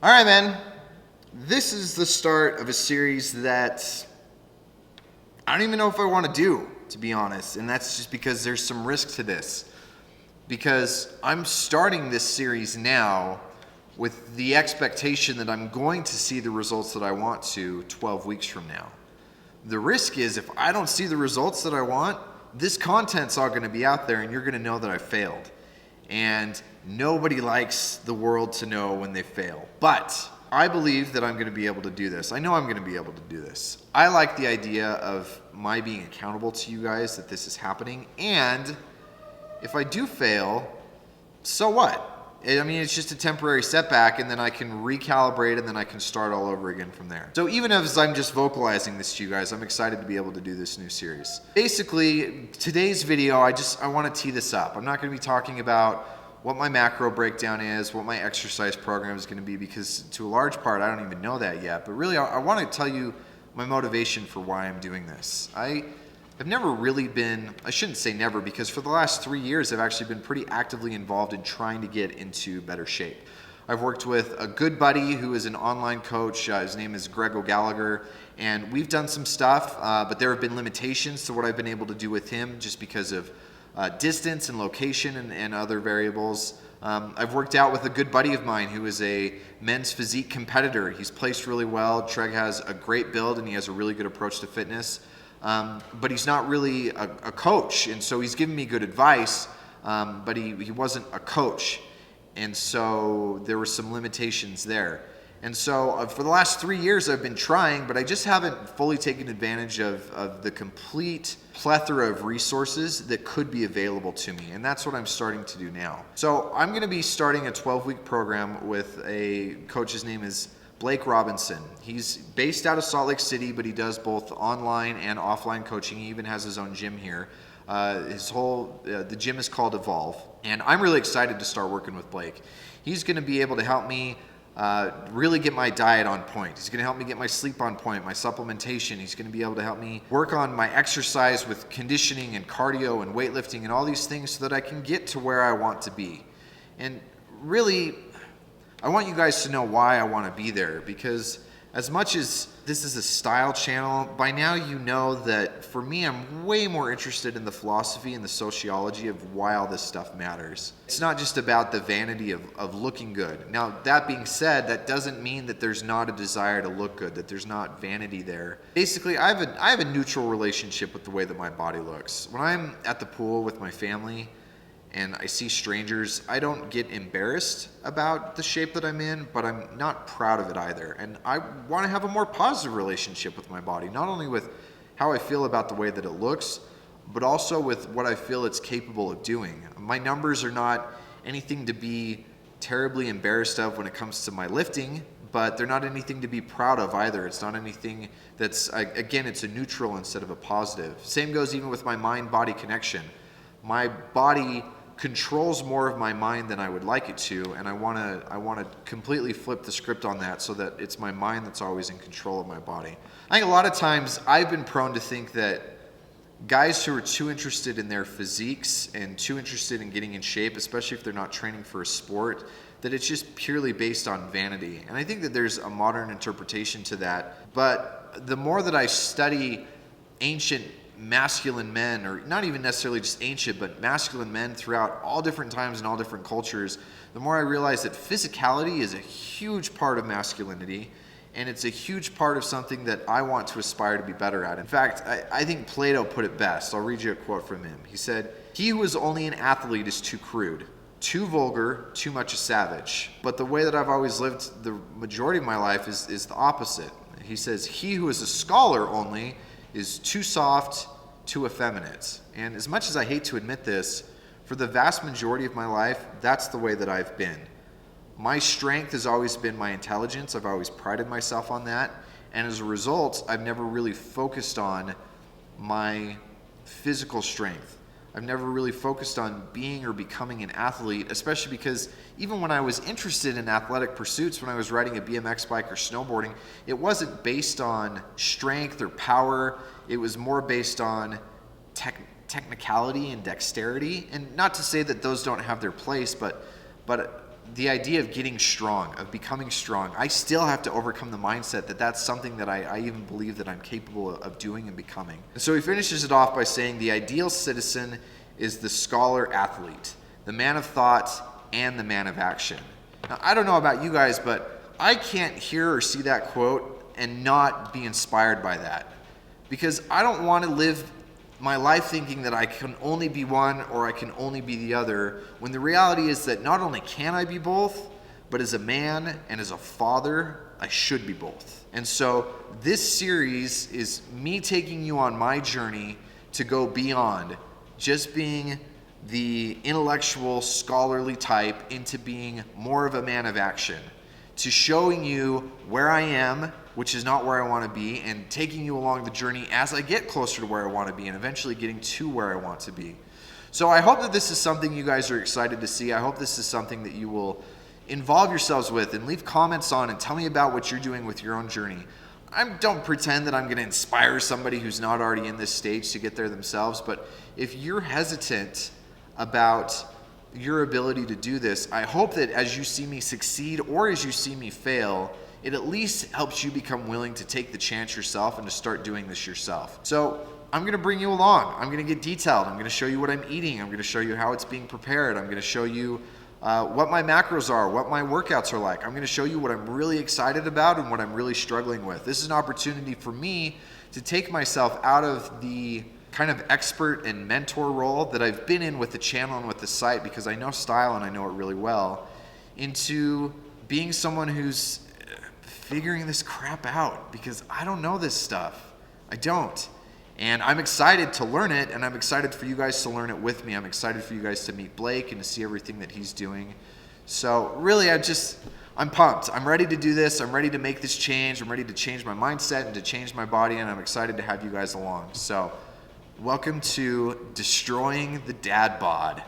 All right, man. This is the start of a series that I don't even know if I want to do, to be honest. And that's just because there's some risk to this. Because I'm starting this series now with the expectation that I'm going to see the results that I want to 12 weeks from now. The risk is if I don't see the results that I want, this content's all going to be out there and you're going to know that I failed. And nobody likes the world to know when they fail. But I believe that I'm going to be able to do this. I know I'm going to be able to do this. I like the idea of my being accountable to you guys that this is happening. And if I do fail, so what? I mean, it's just a temporary setback, and then I can recalibrate, and then I can start all over again from there. So even as I'm just vocalizing this to you guys, I'm excited to be able to do this new series. Basically, today's video, I want to tee this up. I'm not going to be talking about what my macro breakdown is, what my exercise program is going to be, because to a large part, I don't even know that yet. But really, I want to tell you my motivation for why I'm doing this. I've never really been, I shouldn't say never, because for the last 3 years, I've actually been pretty actively involved in trying to get into better shape. I've worked with a good buddy who is an online coach. His name is Greg O'Gallagher, and we've done some stuff, but there have been limitations to what I've been able to do with him just because of distance and location and other variables. I've worked out with a good buddy of mine who is a men's physique competitor. He's placed really well. Treg has a great build, and he has a really good approach to fitness. But he's not really a coach, and so he's given me good advice, but he wasn't a coach, and so there were some limitations there. And so for the last 3 years I've been trying, but I just haven't fully taken advantage of the complete plethora of resources that could be available to me, and that's what I'm starting to do now. So I'm going to be starting a 12-week program with a coach. His name is Blake Robinson. He's based out of Salt Lake City, but he does both online and offline coaching. He even has his own gym here. The gym is called Evolve, and I'm really excited to start working with Blake. He's going to be able to help me really get my diet on point. He's going to help me get my sleep on point, my supplementation. He's going to be able to help me work on my exercise with conditioning and cardio and weightlifting and all these things so that I can get to where I want to be. And really, I want you guys to know why I want to be there, because as much as this is a style channel, by now you know that for me, I'm way more interested in the philosophy and the sociology of why all this stuff matters. It's not just about the vanity of looking good. Now, that being said, that doesn't mean that there's not a desire to look good, that there's not vanity there. Basically, I have a neutral relationship with the way that my body looks. When I'm at the pool with my family, and I see strangers, I don't get embarrassed about the shape that I'm in, but I'm not proud of it either. And I want to have a more positive relationship with my body, not only with how I feel about the way that it looks, but also with what I feel it's capable of doing. My numbers are not anything to be terribly embarrassed of when it comes to my lifting, but they're not anything to be proud of either. It's not anything that's, again, it's a neutral instead of a positive. Same goes even with my mind-body connection. My body controls more of my mind than I would like it to, and I want to completely flip the script on that so that it's my mind that's always in control of my body. I think a lot of times I've been prone to think that guys who are too interested in their physiques and too interested in getting in shape, especially if they're not training for a sport, that it's just purely based on vanity. And I think that there's a modern interpretation to that, but the more that I study ancient masculine men, or not even necessarily just ancient, but masculine men throughout all different times and all different cultures, the more I realize that physicality is a huge part of masculinity, and it's a huge part of something that I want to aspire to be better at. In fact, I think Plato put it best. I'll read you a quote from him. He said, "He who is only an athlete is too crude, too vulgar, too much a savage. But the way that I've always lived the majority of my life is the opposite." He says, "He who is a scholar only is too soft, too effeminate." And as much as I hate to admit this, for the vast majority of my life, that's the way that I've been. My strength has always been my intelligence. I've always prided myself on that. And as a result, I've never really focused on my physical strength. I've never really focused on being or becoming an athlete, especially because even when I was interested in athletic pursuits, when I was riding a BMX bike or snowboarding, it wasn't based on strength or power. It was more based on technicality and dexterity. And not to say that those don't have their place, but the idea of getting strong, of becoming strong, I still have to overcome the mindset that that's something that I even believe that I'm capable of doing and becoming. And so he finishes it off by saying the ideal citizen is the scholar athlete, the man of thought and the man of action. Now, I don't know about you guys, but I can't hear or see that quote and not be inspired by that, because I don't want to live my life thinking that I can only be one or I can only be the other, when the reality is that not only can I be both, but as a man and as a father, I should be both. And so this series is me taking you on my journey to go beyond just being the intellectual, scholarly type into being more of a man of action, to showing you where I am, which is not where I want to be, and taking you along the journey as I get closer to where I want to be and eventually getting to where I want to be. So I hope that this is something you guys are excited to see. I hope this is something that you will involve yourselves with and leave comments on and tell me about what you're doing with your own journey. I don't pretend that I'm going to inspire somebody who's not already in this stage to get there themselves, but if you're hesitant about your ability to do this, I hope that as you see me succeed or as you see me fail, it at least helps you become willing to take the chance yourself and to start doing this yourself. So I'm going to bring you along. I'm going to get detailed. I'm going to show you what I'm eating. I'm going to show you how it's being prepared. I'm going to show you what my macros are, what my workouts are like. I'm going to show you what I'm really excited about and what I'm really struggling with. This is an opportunity for me to take myself out of the kind of expert and mentor role that I've been in with the channel and with the site, because I know style and I know it really well, into being someone who's figuring this crap out, because I don't know this stuff. I don't. And I'm excited to learn it, and I'm excited for you guys to learn it with me. I'm excited for you guys to meet Blake and to see everything that he's doing. So really, I'm pumped. I'm ready to do this. I'm ready to make this change. I'm ready to change my mindset and to change my body, and I'm excited to have you guys along. So welcome to Destroying the Dad Bod.